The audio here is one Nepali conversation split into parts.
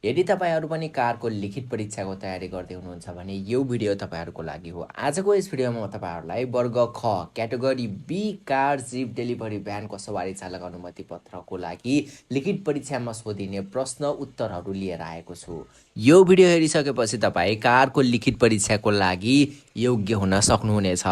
यदि तपाईहरु पनि कारको लिखित परीक्षाको तयारी गर्दै हुनुहुन्छ भने यो भिडियो तपाईहरुको लागि हो। आजको यस भिडियोमा म तपाईहरुलाई वर्ग ख category B car jeep delivery भ्यानको सवारी चालक अनुमति पत्रको लागि लिखित परीक्षामा सोधिने प्रश्न उत्तरहरू लिएर आएको छु। यो भिडियो हेरिसकेपछि तपाई कारको लिखित परीक्षाको लागि योग्य हुन सक्नुहुनेछ।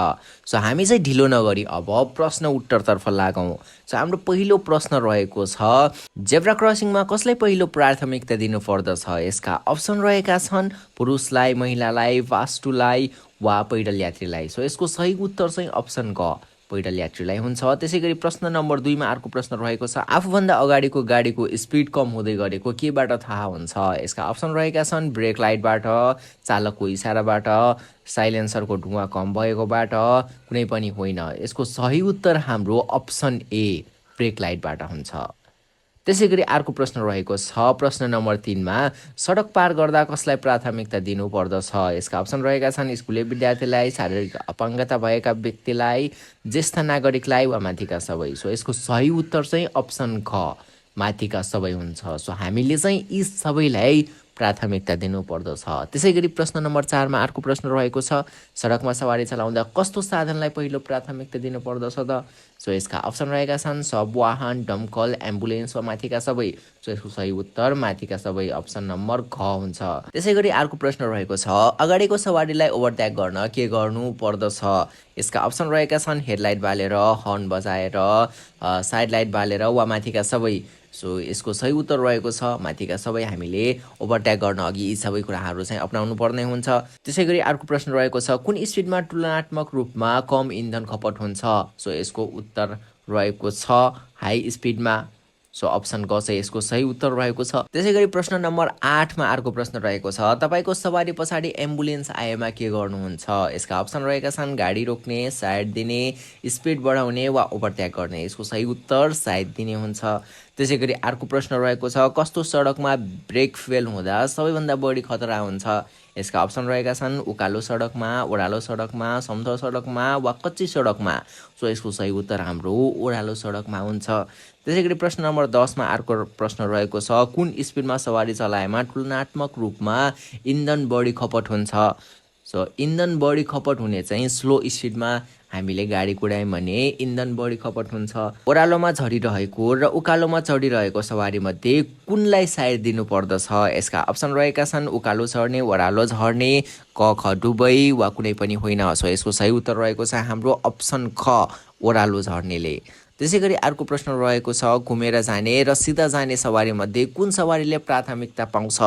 सो हामी चाहिँ ढिलो नगरी अब प्रश्न उत्तरतर्फ लागौं। सो हाम्रो पहिलो प्रश्न रहेको छ, जेब्रा क्रसिङमा कसलाई पहिलो प्राथमिकता दिनु पर्दछ? यसका अप्सन रहेका छन् पुरुषलाई, महिलालाई, वास्तुलाई वा पैदल यात्रीलाई। सो यसको सही उत्तर चाहिँ अप्सन क पैदल यात्रीलाई हुन्छ। त्यसैगरी प्रश्न नम्बर 2 मा अर्को प्रश्न रहेको छ, आफूभन्दा अगाडिको गाडीको स्पिड कम हुँदै गरेको केबाट थाहा हुन्छ? यसका अप्सन रहेका छन् ब्रेक लाइटबाट, चालकको इशाराबाट, साइलेन्सरको धुवा कम भएकोबाट, कुनै पनि होइन। यसको सही उत्तर हाम्रो अप्सन ए ब्रेक लाइटबाट हुन्छ। त्यसैगरी अर्को प्रश्न रहेको छ प्रश्न नम्बर 3 मा, सडक पार गर्दा कसलाई प्राथमिकता दिनु पर्दछ? यसका अप्सन रहेका छन् स्कुले विद्यार्थीलाई, शारीरिक अपाङ्गता भएका व्यक्तिलाई, ज्येष्ठ नागरिकलाई वा माथिका सबै। सो यसको सही उत्तर चाहिँ अप्सन ख माथिका सबै हुन्छ। सो हामीले चाहिँ यी सबैलाई प्राथमिकता दिनु पर्दछ। त्यसैगरी प्रश्न नम्बर 4 मा अर्को प्रश्न रहेको छ, सडकमा सवारी चलाउँदा कस्तो साधनलाई पहिलो प्राथमिकता दिनु पर्दछ त? सो यसका अप्सन रहेका छन् सब वाहन, दमकल, एम्बुलेन्स वा माथिका सबै। सो यसको सही उत्तर माथिका सबै अप्सन नम्बर ख हुन्छ। त्यसैगरी अर्को प्रश्न रहेको छ, अगाडिको सवारीलाई ओभरटेक गर्न के गर्नु पर्दछ? यसका अप्सन रहेका छन् हेडलाइट बालेर, हर्न बजाएर, साइड लाइट बालेर वा माथिका सबै। सो यसको सही उत्तर रहेको छ माथिका सबै। हामीले ओभरटेक गर्न अघि यी सबै कुराहरू चाहिँ अपनाउनु पर्ने हुन्छ। त्यसैगरी अर्को प्रश्न रहेको छ, कुन स्पिडमा तुलनात्मक रूपमा कम इन्धन खपत हुन्छ? सो यसको उत्तर रहेको छ हाई स्पिडमा। सो अप्सन ग चाहिँ यसको सही उत्तर रहेको छ। त्यसैगरी प्रश्न नम्बर 8 मा अर्को प्रश्न रहेको छ, तपाईको सवारी पछाडि एम्बुलेन्स आएमा के गर्नुहुन्छ? यसका अप्सन रहेका छन् गाडी रोक्ने, साइड दिने, स्पिड बढाउने वा ओभरटेक गर्ने। यसको सही उत्तर साइड दिने हुन्छ। त्यसैगरी अर्को प्रश्न रहेको छ, कस्तो सडकमा ब्रेक फेल हुँदा सबैभन्दा बढी खतरा हुन्छ? यसका अप्सन रहेका छन् उकालो सडकमा, ओह्रालो सडकमा, समतल सडकमा वा कच्ची सडकमा। सो यसको सही उत्तर हाम्रो ओह्रालो सडकमा हुन्छ। त्यसैगरी प्रश्न नम्बर 10 मा अर्को प्रश्न रहेको छ, कुन स्पिडमा सवारी चलाएमा तुलनात्मक रूपमा इन्धन बढी खपत हुन्छ? सो इन्धन बढी खपत हुने चाहिँ स्लो स्पिडमा हामीले गाडी कुदायौँ भने इन्धन बढी खपत हुन्छ। ओह्रालोमा झरिरहेको र उकालोमा चढिरहेको सवारीमध्ये कुनलाई साइड दिनु पर्दछ? यसका अप्सन रहेका छन् उकालो झर्ने, ओह्रालो झर्ने, क ख दुबै वा कुनै पनि होइन। सो यसको सही उत्तर रहेको छ हाम्रो अप्सन ख ओह्रालो झर्नेले। त्यसैगरी अर्को प्रश्न रहेको छ, घुमेर जाने र सिधा जाने सवारीमध्ये कुन सवारीले प्राथमिकता पाउँछ?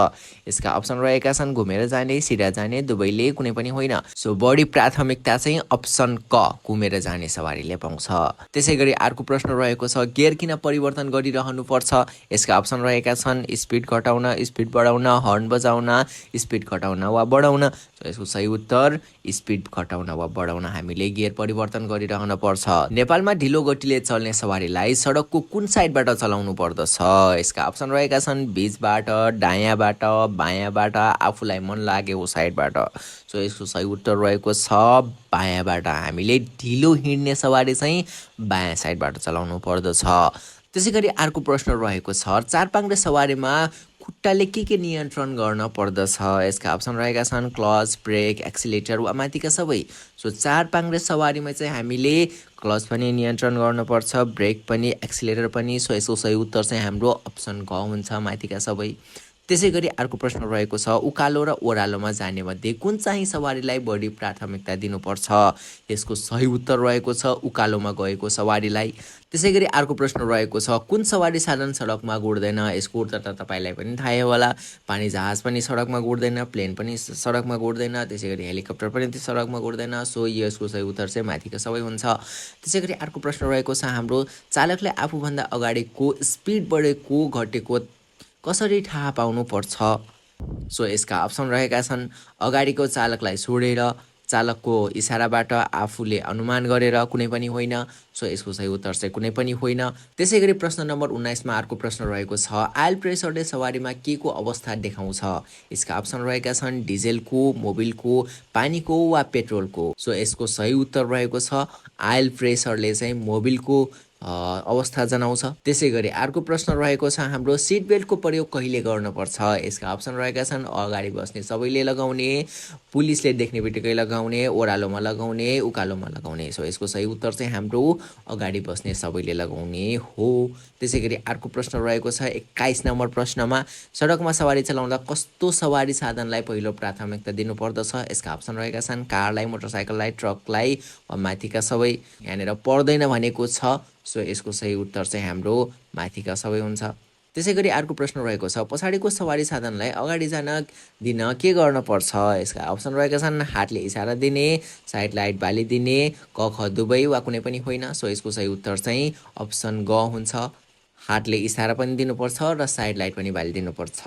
यसका अप्सन रहेका छन् घुमेर जाने, सिधा जाने, दुवैले, कुनै पनि होइन। सो बढी प्राथमिकता चाहिँ अप्सन क घुमेर जाने सवारीले पाउँछ। त्यसैगरी अर्को प्रश्न रहेको छ, गियर किन परिवर्तन गरिरहनु पर्छ? यसका अप्सन रहेका छन् स्पिड घटाउन, स्पिड बढाउन, हर्न बजाउन, स्पिड घटाउन वा बढाउन। सो यसको सही उत्तर स्पिड घटाउन वा बढाउन हामीले गियर परिवर्तन गरिरहन पर्छ। नेपालमा ढिलो गतिले चल्ने सवारीलाई सडकको कुन साइडबाट चलाउनु पर्दछ? यसका अप्सन रहेका छन् बीचबाट, दायाँबाट, बायाँबाट, आफूलाई मन लागेको साइडबाट। सो यसको सही उत्तर रहेको छ बायाँबाट। हामीले ढिलो हिँड्ने सवारी चाहिँ बायाँ साइडबाट चलाउनु पर्दछ। त्यसैगरी अर्को प्रश्न रहेको छ, चार पाङ्ग्रे सवारीमा खुट्टाले के नियन्त्रण गर्न पर्दछ? यसका अप्सन रहेका छन् क्लच, ब्रेक, एक्सिलेटर वा माथिका सबै। सो चार पाङ्ग्रे सवारीमा चाहिँ हामीले क्लच पनि नियन्त्रण गर्नुपर्छ, ब्रेक पनि, एक्सिलेटर पनि। सो यसको सही उत्तर चाहिँ हाम्रो अप्सन ग हुन्छ माथिका सबै। त्यसैगरी अर्को प्रश्न रहेको छ, उकालो र ओह्रालोमा जाने मध्ये कुन चाहिँ सवारीलाई बढी प्राथमिकता दिनुपर्छ? यसको सही उत्तर रहेको छ उकालोमा गएको सवारीलाई। त्यसैगरी अर्को प्रश्न रहेको छ, कुन सवारी साधन सडकमा गुड्दैन? यसको उत्तर त तपाईँलाई पनि थाहै होला। पानी जहाज पनि सडकमा गुड्दैन, प्लेन पनि सडकमा गुड्दैन, त्यसैगरी हेलिकप्टर पनि सडकमा गुड्दैन। सो यसको सही उत्तर चाहिँ माथिका सबै हुन्छ। त्यसैगरी अर्को प्रश्न रहेको छ हाम्रो, चालकले आफूभन्दा अगाडिको स्पिड बढेको घटेको कसरी थाहा पाउनु पर्छ? सो यसका अप्सन रहेका छन् अगाडिको चालकलाई छोडेर, चालकको इशाराबाट, आफूले अनुमान गरेर, कुनै पनि होइन। सो यसको सही उत्तर चाहिँ कुनै पनि होइन। त्यसैगरी प्रश्न नम्बर 19 मा अर्को प्रश्न रहेको छ, आयल प्रेसरले सवारीमा के को अवस्था देखाउँछ? यसका अप्सन रहेका छन् डिजेलको, मोबिलको, पानीको वा पेट्रोलको। सो यसको सही उत्तर रहेको छ आयल प्रेसरले चाहिँ मोबिलको अवस्था जनाउँछ। त्यसै गरी अर्को प्रश्न रहेको छ हाम्रो सिट बेल्टको प्रयोग कहिले गर्नुपर्छ। यसका अप्सन रहेका छन् अगाडि बस्ने सबैले लगाउने, पुलिसले देख्ने बित्तिकै लगाउने, ओह्रालोमा लगाउने, उकालोमा लगाउने। सो यसको सही उत्तर चाहिँ हाम्रो अगाडि बस्ने सबैले लगाउने हो। त्यसै गरी अर्को प्रश्न रहेको छ 21 नम्बर प्रश्नमा सडकमा सवारी चलाउँदा कस्तो सवारी साधनलाई पहिलो प्राथमिकता दिनुपर्दछ। यसका अप्सन रहेका छन् कारलाई, मोटरसाइकललाई, ट्रकलाई वा माथिका सबै। यहाँनिर पर्दैन भनेको छ। सो यसको सही उत्तर चाहिँ हाम्रो माथिका सबै हुन्छ। त्यसै गरी अर्को प्रश्न रहेको छ पछाडिको सवारी साधनलाई अगाडि जान दिन के गर्नुपर्छ। यसका अप्सन रहेका छन् हातले इसारा दिने, साइड लाइट बालिदिने, क ख दुवै वा कुनै पनि होइन। सो यसको सही उत्तर चाहिँ अप्सन ग हुन्छ। हातले इसारा पनि दिनुपर्छ र साइड लाइट पनि बालिदिनुपर्छ।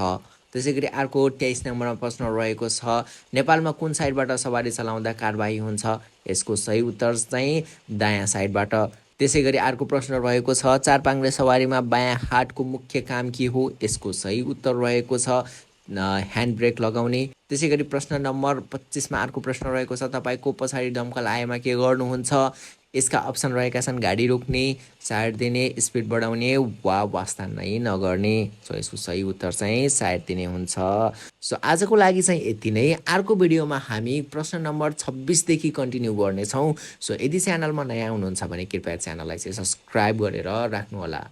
त्यसै गरी अर्को 23 नम्बरमा प्रश्न रहेको छ नेपालमा कुन साइडबाट सवारी चलाउँदा कारबाही हुन्छ। यसको सही उत्तर चाहिँ दायाँ साइडबाट। त्यसै गरी अर्को प्रश्न रहेको छ चार पाङ्ग्रे सवारीमा बायाँ हातको मुख्य काम के हो। यसको सही उत्तर रहेको छ ह्यान्ड ब्रेक लगाउने। त्यसै गरी प्रश्न नम्बर 25मा अर्को प्रश्न रहेको छ तपाईँको पछाडि दमकल आएमा के गर्नुहुन्छ। यसका अप्सन रहेका छन् गाडी रोक्ने, साइड दिने, स्पिड बढाउने वा वास्ता नै नगर्ने। सो यसको सही उत्तर चाहिँ साइड दिने हुन्छ। सो आजको लागि चाहिँ यति नै। अर्को भिडियोमा हामी प्रश्न नम्बर 26देखि कन्टिन्यू गर्नेछौँ। सो यदि च्यानलमा नयाँ हुनुहुन्छ भने कृपया च्यानललाई चाहिँ सब्सक्राइब गरेर राख्नुहोला।